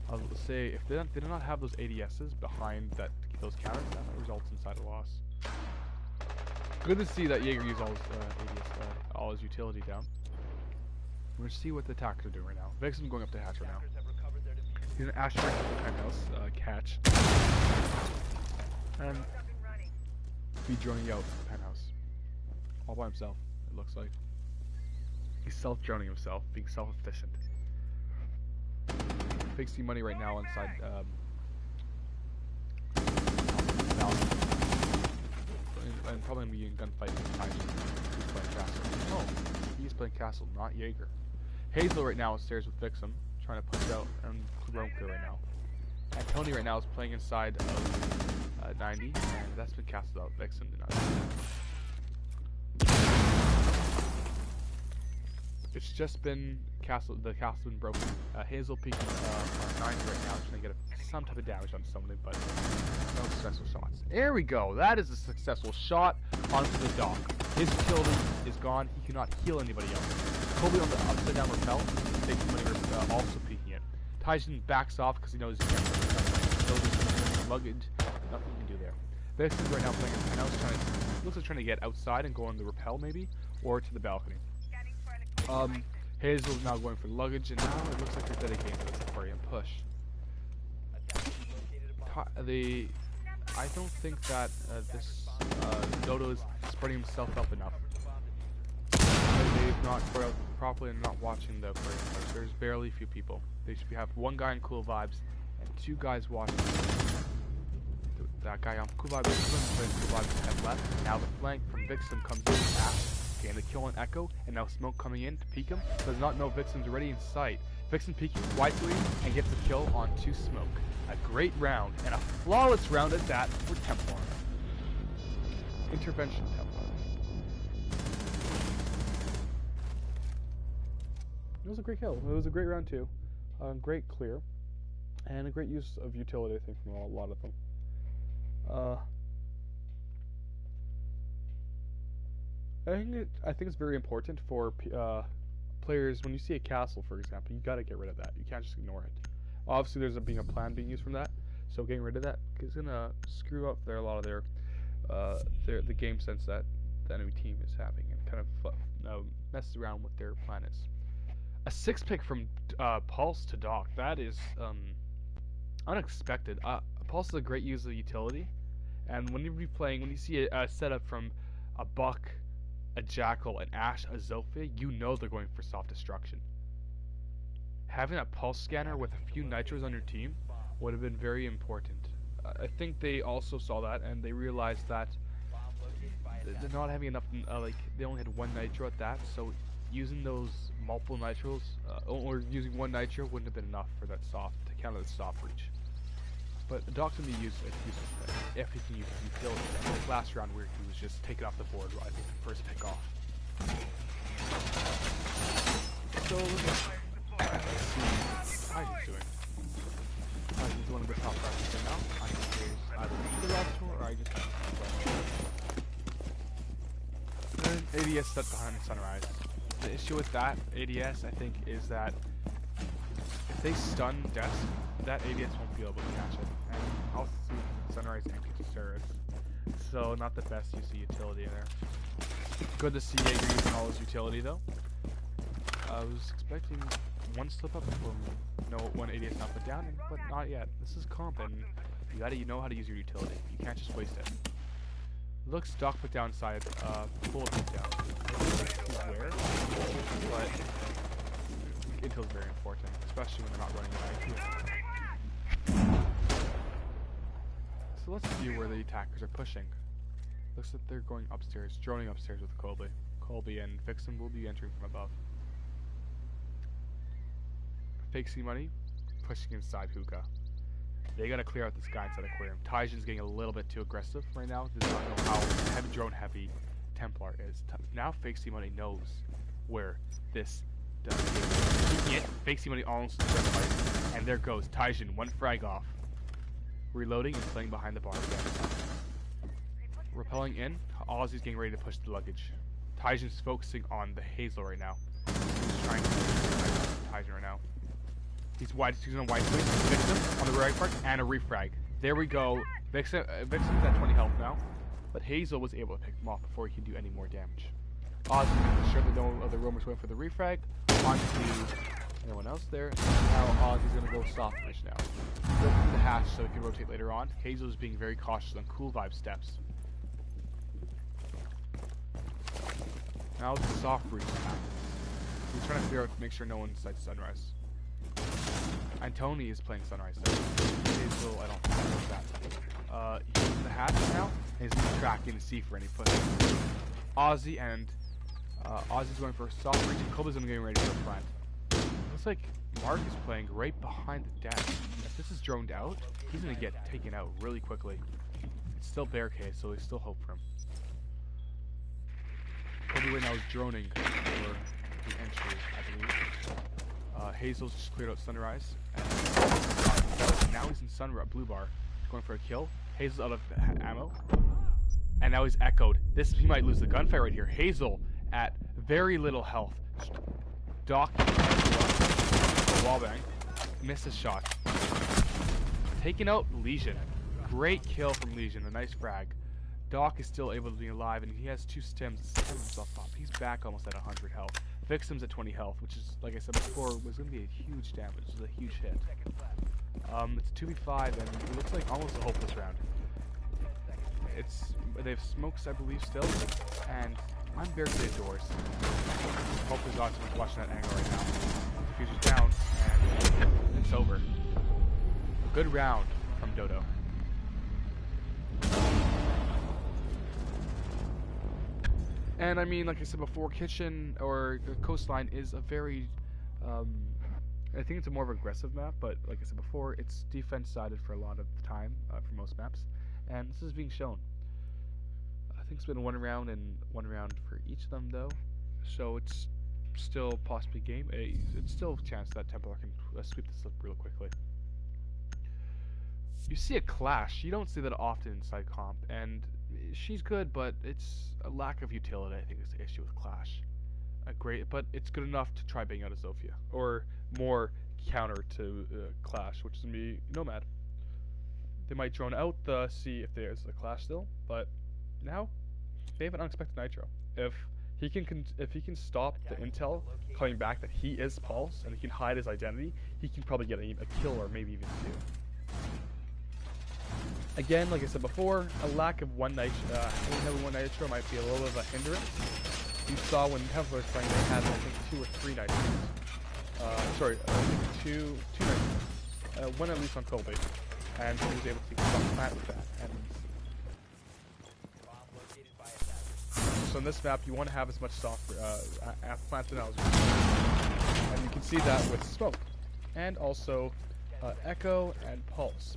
I was gonna say, if they do not have those ADSs behind those counters, that results inside a loss. Good to see that Jaeger used all his all his utility down. We're gonna see what the attackers are doing right now. Vixen going up to hatch right now. He's an Ash back to the penthouse, catch. And be joining out the penthouse. All by himself, it looks like. He's self-drowning himself, being self-efficient. Big C money right now inside and probably gonna be in gunfight with Taijin, who's playing Castle. Oh, he's playing Castle, not Jaeger. Hazel right now upstairs with Vixen, trying to punch out and Romka right now. And Tony right now is playing inside of 90, and that's been castled out. Vixen did not do that. It's just been the castle's been broken. Hazel peeking on 90 right now, trying to get some type of damage on somebody, but no successful shots. There we go. That is a successful shot onto the Doc. His utility is gone. He cannot heal anybody else. Kobe on the upside down repel, taking money, also peeking it. Taijin backs off because he knows he can't luggage. Nothing he can do there. Vixen's right now playing a penthouse, looks like trying to get outside and go on the repel maybe, or to the balcony. Hazel's now going for luggage, and now it looks like they're dedicating to this aquarium push. I don't think that this Dodo is spreading himself up enough. They've not spread out properly and not watching the aquarium push. There's barely a few people. They should have one guy in Cool Vibes and 2 guys watching. That guy on Cool Vibes is playing Cool Vibes head left. Now the flank from Vixen comes in fast. Getting the kill on Echo, and now Smoke coming in to peek him. Does not know Vixen's already in sight. Vixen peeking wisely and gets the kill on 2 Smoke. A great round, and a flawless round at that for Templar. Intervention Templar. It was a great kill. It was a great round too. Great clear. And a great use of utility, I think, from a lot of them. I think it's very important for players, when you see a castle, for example, you gotta get rid of that. You can't just ignore it. Obviously, there's a plan being used from that, so getting rid of that is gonna screw up a lot of the game sense that the enemy team is having, and kind of messes around what their plan is. A 6-pick from Pulse to Doc. That is unexpected. Pulse is a great use of utility, and when you see a setup from a Buck, a Jackal, an Ash, a Zofia, you know they're going for soft destruction. Having a pulse scanner with a few nitros on your team would have been very important. I think they also saw that, and they realized that they're not having enough, they only had 1 nitro at that, so using those multiple nitros, or using 1 nitro wouldn't have been enough for that to counter the soft breach. But the Doc's going to use if he can use utility. Like last round where he was just taken off the board, I think the first pick off. So let's see how he's doing. He's one of the top runners right now. I think there's either the last tour or I just ADS set behind Sunrise. The issue with that ADS, I think, is that if they stun Desk, that ADS won't be able to catch it. And also Sunrise anti-terrorist. So not the best use of utility there. Good to see Jaeger using all his utility though. I was expecting one slip up from one ADS not put down, but not yet. This is comp and you know how to use your utility. You can't just waste it. Looks Doc put down side, full put down. He's where, but intel is very important, especially when they're not running an IQ. So let's view where the attackers are pushing. Looks like they're going upstairs, droning upstairs with Colby. Colby and Vixen will be entering from above. Fake C money, pushing inside Hookah. They gotta clear out this guy inside aquarium. Taijin's getting a little bit too aggressive right now. Does not know how heavy drone heavy Templar is. Now Fake C money knows where this does. He can't. Fake C money almost fight, and there goes Taijin, one frag off. Reloading and playing behind the bar again. Repelling in, Ozzy's getting ready to push the luggage. Taijin's focusing on the Hazel right now. He's trying to Taijin right now. He's on wide swing. Vixen on the right part and a refrag. There we go. Vixen's at 20 health now, but Hazel was able to pick him off before he could do any more damage. Ozzy making sure that no other roamers went for the refrag. On to anyone else there. Now Ozzy's gonna go soft push now. Go through the hatch so he can rotate later on. Hazel's being very cautious on cool vibe steps. Now it's the soft route attack. He's trying to clear out, make sure no one sights Sunrise. And Tony is playing Sunrise though. Hazel, I don't think that. He's in the hatch now, and he's tracking to see for any push. Ozzy and Ozzy's going for a soft reach, and Koba's getting ready for a plant. Looks like Mark is playing right behind the desk. If this is droned out, he's gonna get taken out really quickly. It's still barricade, so there's still hope for him. Kobe right now is droning for the entry, I believe. Hazel's just cleared out Sunrise. And now he's in Blue Bar, going for a kill. Hazel's out of ammo. And now he's echoed. He might lose the gunfight right here. Hazel at very little health. Doc wallbang. Missed his shot. Taking out Legion. Great kill from Legion. A nice frag. Doc is still able to be alive, and he has 2 stims to stem himself up. He's back almost at 100 health. Vixen's at 20 health, which is, like I said before, was going to be a huge damage. This is a huge hit. It's 2v5, and it looks like almost a hopeless round. They have smokes, I believe, still, and I'm barricaded doors. Hopefully Zoxman's watching that angle right now. Future's down, and it's over. A good round from Dodo. And I mean, like I said before, Kitchen or Coastline is a very, I think it's a more of an aggressive map, but like I said before, it's defense-sided for a lot of the time, for most maps, and this is being shown. I think it's been one round for each of them though, so it's still possibly game. It's still a chance that Templar can sweep this up real quickly. You see a clash. You don't see that often inside comp, and she's good, but it's a lack of utility, I think, is the issue with Clash. But it's good enough to try banging out a Zofia, or more counter to Clash, which is going to be Nomad. They might drone out the see if there's a Clash still, but now they have an unexpected Nitro. If he can stop the intel coming back that he is Pulse, and he can hide his identity, he can probably get a kill or maybe even 2. Again, like I said before, a lack of one nitro might be a little bit of a hindrance. You saw when Templar was playing, they had I think 2 or 3 nitros. Sorry, two nitros. One at least on Colby, and he was able to take some plant with that. And so in this map, you want to have as much soft plant as possible, and you can see that with smoke, and also Echo and Pulse.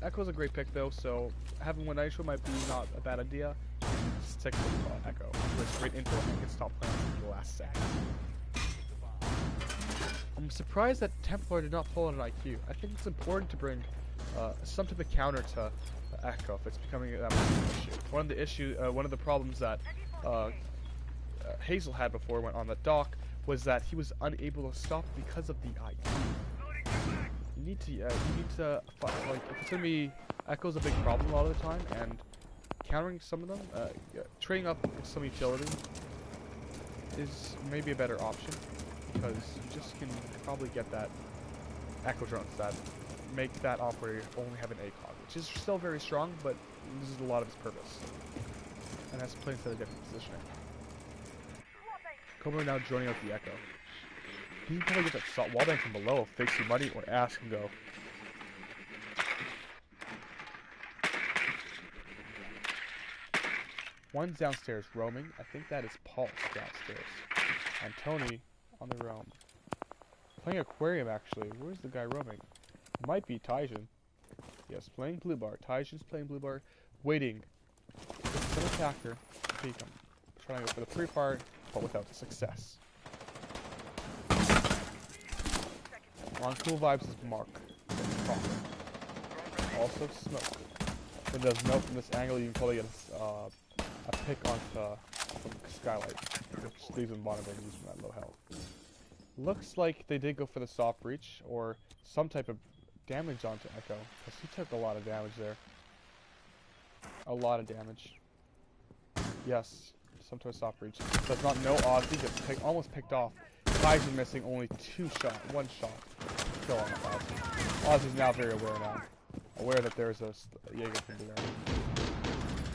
Echo's a great pick though, so having one nitro might be not a bad idea. Stick with Echo. It's great info and can stop playing in the last second. I'm surprised that Templar did not pull out an IQ. I think it's important to bring some type of counter to Echo if it's becoming that much of an issue. One of the problems that Hazel had before went on the dock was that he was unable to stop because of the IQ. You need to like if it's gonna be Echo's a big problem a lot of the time, and countering some of them, trading up some utility is maybe a better option because you just can probably get that Echo drones that make that operator only have an ACOG, which is still very strong, but loses a lot of its purpose. And that's playing instead of different positioning. Cobra now joining out the Echo. He can probably get that wallbang from below, fake some money, or Ash can go. One's downstairs roaming. I think that is Pulse downstairs. And Tony on the roam. Playing Aquarium actually. Where's the guy roaming? Might be Taijin. Yes, playing Blue Bar. Taijin's playing Blue Bar. Waiting for some attacker to peek him. Trying to go for the pre-fire, but without success. On Cool Vibes is Mark. Also Smoke. When there's no from this angle, you can probably get a pick onto from Skylight, which leaves him bottom and using that low health. Looks like they did go for the soft breach or some type of damage onto Echo, because he took a lot of damage there. A lot of damage. Yes, some type of soft breach. Does not know Ozzy, gets almost picked off. Taijin missing only one shot. Kill on Ozzy. Ozzy's now very aware now. Aware that there's a Jaeger from there.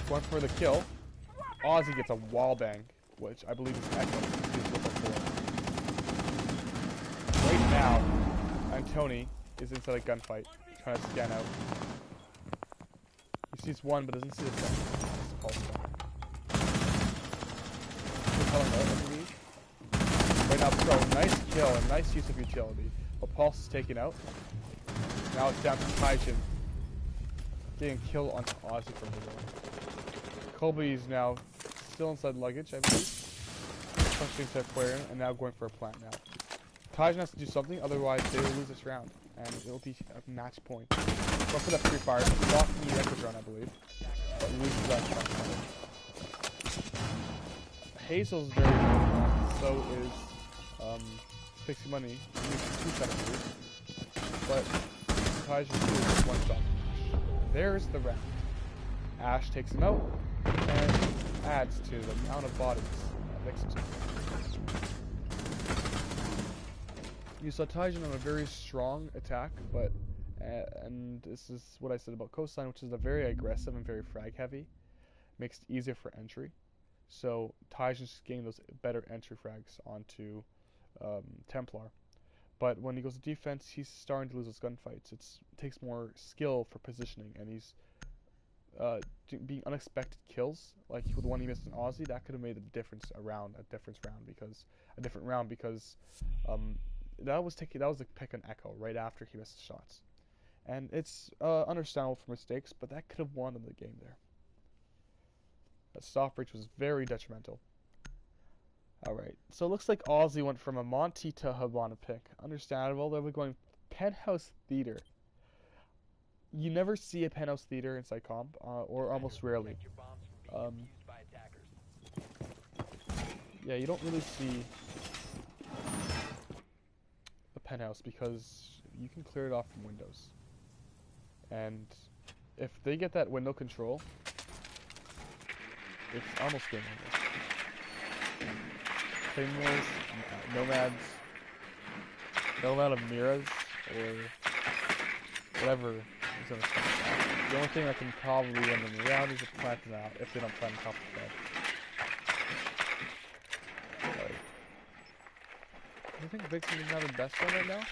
Going for the kill. Ozzy gets a wall bang, which I believe is Echo. Right now, and Tony is inside a gunfight, trying to scan out. He sees one, but doesn't see the second. It's a pulse. Right now, Pro, nice kill and nice use of utility. But Pulse is taken out. Now it's down to Taijin. Getting killed on Ozzy from below. Colby is now still inside luggage, I believe. Pushing to Aquarium and now going for a plant now. Taijin has to do something, otherwise they will lose this round. And it will be a match point. Go for that free fire. Blocking the Echo drone, I believe. But loses that shot. Hazel's very good. So is Pixie Money. He uses 2 seconds. But Taijin uses 1 shot. There's the round. Ash takes him out and adds to the amount of bodies that makes it. You saw Taijin on a very strong attack, but and this is what I said about Coastline, which is a very aggressive and very frag heavy. Makes it easier for entry. So Taijin's getting those better entry frags onto Templar. But when he goes to defense, he's starting to lose his gunfights. It takes more skill for positioning, and he's being unexpected kills, like with the one he missed in Aussie. That could have made a difference round because that was the pick on Echo right after he missed the shots, and it's understandable for mistakes, but that could have won him the game there. That soft breach was very detrimental. Alright, so it looks like Aussie went from a Monty to Habana pick. Understandable, they'll be going Penthouse Theater. You never see a Penthouse Theater in Psycomp, or almost rarely. Yeah, you don't really see the Penthouse because you can clear it off from windows. And if they get that window control, it's almost game over. Claymores, Nomads, no amount of Miras, or whatever is going to stop that. The only thing that can probably win them around is to plant them out, if they don't plant on top of the bed. Do you think Vixen is not the best one right now?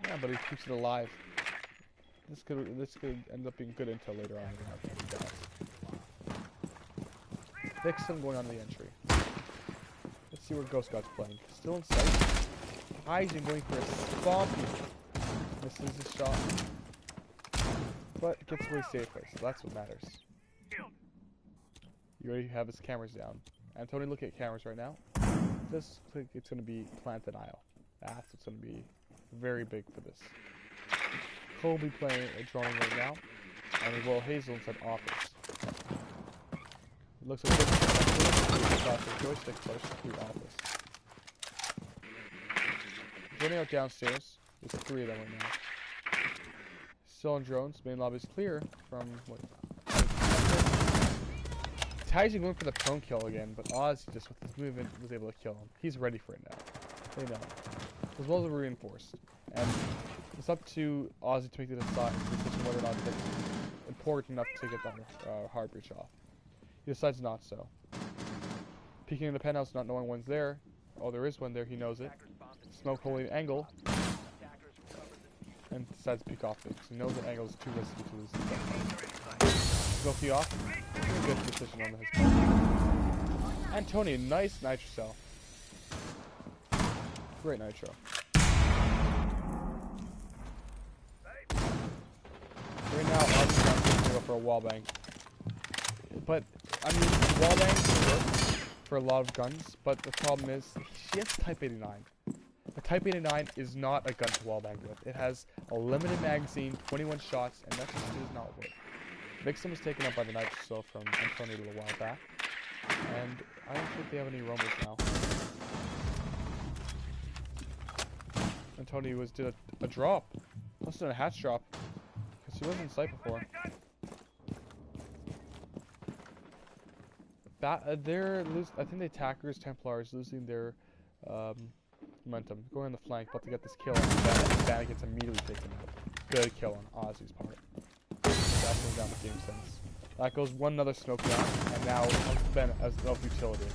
Yeah, but he keeps it alive. This could end up being good until later on in the round. Vixen going on the entry. Let's see where Ghost God's playing. Still in sight. Taijin going for a Stompy. Misses his shot. But gets away safely, so that's what matters. You already have his cameras down. And Tony, look at cameras right now. This looks like it's going to be plant denial. That's what's going to be very big for this. Cole will be playing a drone right now. And Will Hazel inside office. Looks like this joystick first to the office. Running out downstairs. There's 3 of them right now. Still on drones. Main lobby is clear from what? Taiji going for the prone kill again, but Oz just with his movement was able to kill him. He's ready for it now. They know. As well as reinforced. And it's up to Ozzy to make the decision whether or not it's important enough to get that hard breach off. He decides not so. Peeking in the penthouse, not knowing one's there. Oh, there is one there, he knows it. Smoke holding angle. And decides to peek off it, because he knows that angle is too risky to lose. Smoky off. Good decision on his part. And Tony, nice nitro cell. Great nitro. Right now, Ozzy's going to go for a wallbang. But, I mean, wallbangs work for a lot of guns, but the problem is, she has Type 89. The Type 89 is not a gun to wallbang with. It has a limited magazine, 21 shots, and that just does not work. Vixen was taken up by the nitro cell from Antonio a little while back, and I don't think they have any roamers now. Antonio did a drop, plus did a hatch drop, because he wasn't in sight before. I think the attackers, Templars, losing their momentum. Going on the flank, about to get this kill, and Bannock gets immediately taken out. Good kill on Ozzy's part. Definitely down the game sense. That goes one another smoke down, and now Ben as no utility.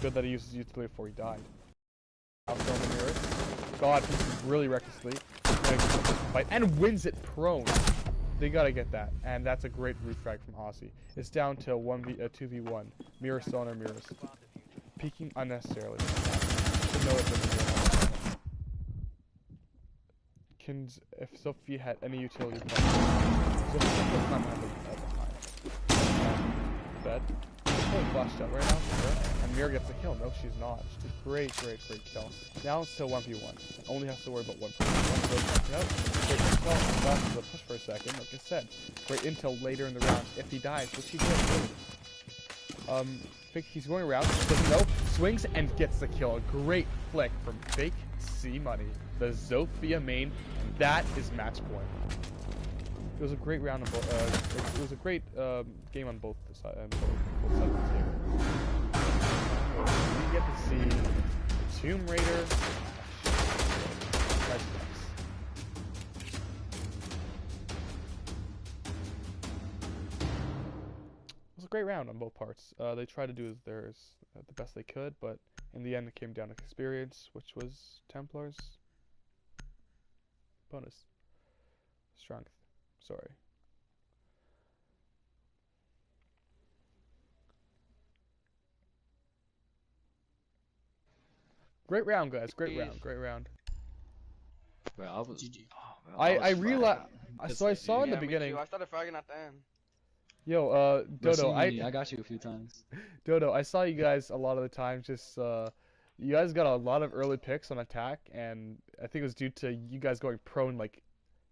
Good that he uses utility before he died. Now throwing the mirrors. God, he's really recklessly. Fight and wins it prone. They gotta get that, and that's a great root frag from Ozzy. It's down to 2v1. Mirror still on their mirrors. Peeking unnecessarily. If Sophie had any utility bed. Totally flashed out right now. And Mirror gets a kill. No, she's not. She's a great kill. Now it's still 1v1. Only has to worry about one person. Great intel. That's the push for a second. Like I said, great intel later in the round. If he dies, which he did. He's going around. Doesn't know. Swings and gets the kill. A great flick from Fake C Money. The Zofia main. And that is match point. It was a great round on both. It was a great game on both sides of the table. We get to see the Tomb Raider. It was a great round on both parts. They tried to do theirs the best they could, but in the end it came down to experience, which was Templar's bonus. Strength. Sorry. Great round, guys. Great round. Bro, I was. GG. I realized. So I saw in the Me beginning. too. I started fragging at the end. Yo, Dodo, I got you a few times. Dodo, I saw you guys a lot of the time. Just you guys got a lot of early picks on attack, and I think it was due to you guys going prone like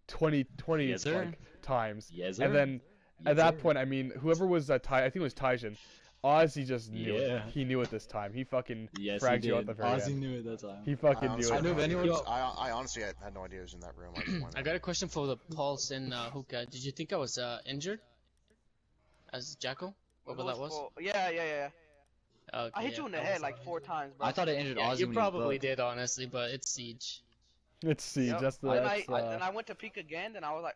20 Yes, sir. like, times. Yes, sir. And then at that point, I mean, whoever was I think it was Taijin. Ozzy just knew it. He knew it this time. He fucking fragged you at the very Ozzy end. knew it that time. He fucking knew I it. knew if anyone. I honestly had no idea he was in that room. I just wanted I got a question for the Pulse and Hookah. Did you think I was injured? As Jackal? Whatever that was? Yeah. Okay, I hit you in the head like 4 times, bro. I thought it injured Yeah, Ozzy. you when probably he did, honestly, but it's Siege. It's C. Yep. Just the. Then I went to peek again, and I was like,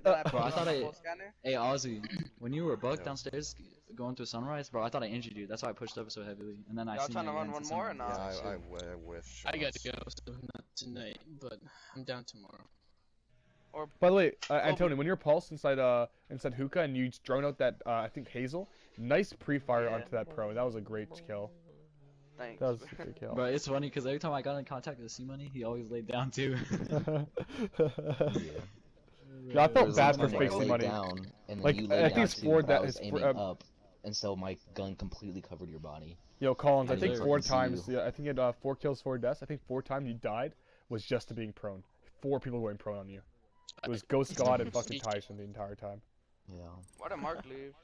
Then I, Bro, I thought full scanner. Hey Ozzy, when you were bugged downstairs going through Sunrise, bro, I thought I injured you. That's why I pushed up so heavily. And then I Y'all seen trying you to run again one to more or Sunrise. not? Yeah, I wish. I gotta go, so not tonight, but I'm down tomorrow. Or By the way, Antonio, when you're pulsed inside Hookah and you drone out that I think Hazel, nice pre-fire onto that pro. That was a great kill. thanks. That was a great kill. Bro, it's funny because every time I got in contact with C-Money, he always laid down too. Yeah, I felt There's bad for sometimes I fake lay money. down, and then Like, you I lay think down it's too, Ford but I that was is aiming for, up, and so my gun completely covered your body. Yo, Collins, I I think did 4 fucking see times. you. Yeah, I think you had 4 kills, 4 deaths. I think 4 times you died was just to being prone. 4 people going prone on you. It was Ghost God and fucking Tyson the entire time. Yeah. Why did Mark leave?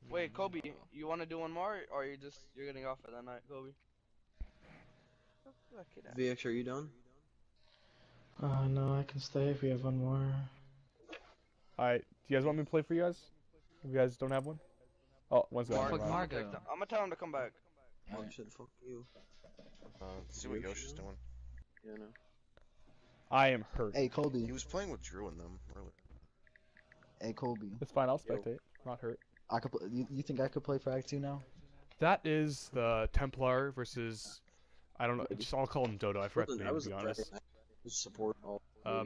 Wait, Kobe, you want to do one more, or you're getting off for that night, Kobe? Look at that. VX, are you done? No, I can stay if we have one more. Alright, do you guys want me to play for you guys? If you guys don't have one? Oh, one's gone. Fuck never mind. Marco. I'm gonna tell him to come back. Mark said fuck you. See what Yoshi's doing. Yeah, no. I am hurt. Hey, Colby. He was playing with Drew and them earlier. Hey, Colby. It's fine, I'll spectate. Not hurt. I could. You think I could play for Act 2 now? That is the Templar versus... I don't know, just I'll call him Dodo, I forgot the name to be honest. Support all.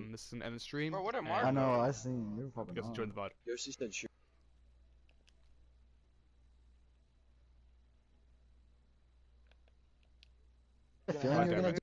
This is an end of stream. Bro, what am and I know, I seen. You're probably you guys enjoyed the VOD. Yoshi said shoot. I feel like you're gonna